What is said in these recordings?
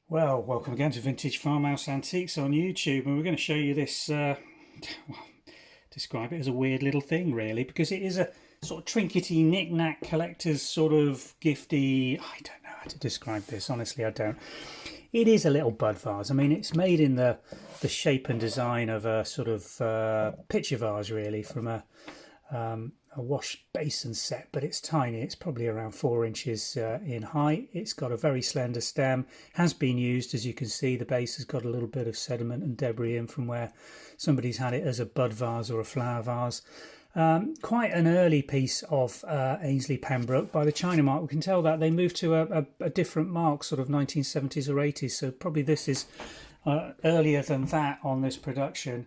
Well, welcome again to Vintage Farmhouse Antiques on YouTube, and we're going to show you this, well, describe it as a weird little thing really, because it is a sort of trinkety, knick-knack collector's sort of gifty, I don't know how to describe this, honestly I don't. It is a little bud vase. I mean, it's made in the shape and design of a sort of pitcher vase really, from a wash basin set, but it's tiny. It's probably around 4 inches in height. It's got a very slender stem, has been used, as you can see. The base has got a little bit of sediment and debris in from where somebody's had it as a bud vase or a flower vase. Quite an early piece of Aynsley Pembroke. By the China mark, we can tell that they moved to a different mark, sort of 1970s or 80s, so probably this is earlier than that on this production.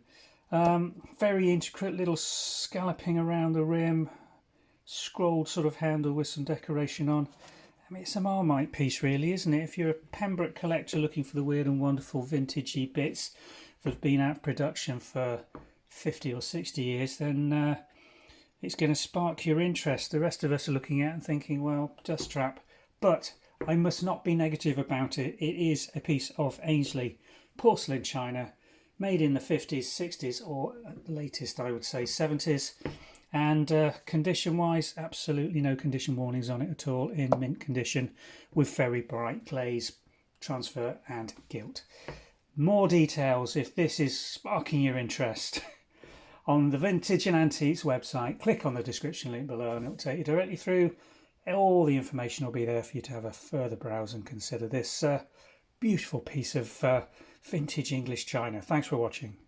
Very intricate little scalloping around the rim, scrolled sort of handle with some decoration on. I mean, it's a Marmite piece really, isn't it? If you're a Pembroke collector looking for the weird and wonderful vintagey bits that have been out of production for 50 or 60 years, then it's going to spark your interest. The rest of us are looking at and thinking, well, dust trap. But I must not be negative about it. It is a piece of Aynsley porcelain china, made in the 50s, 60s, or at the latest, I would say, 70s. And condition-wise, absolutely no condition warnings on it at all, in mint condition, with very bright glaze, transfer and gilt. More details, if this is sparking your interest, on the Vintage and Antiques website. Click on the description link below and it will take you directly through. All the information will be there for you to have a further browse and consider this beautiful piece of vintage English china. Thanks for watching.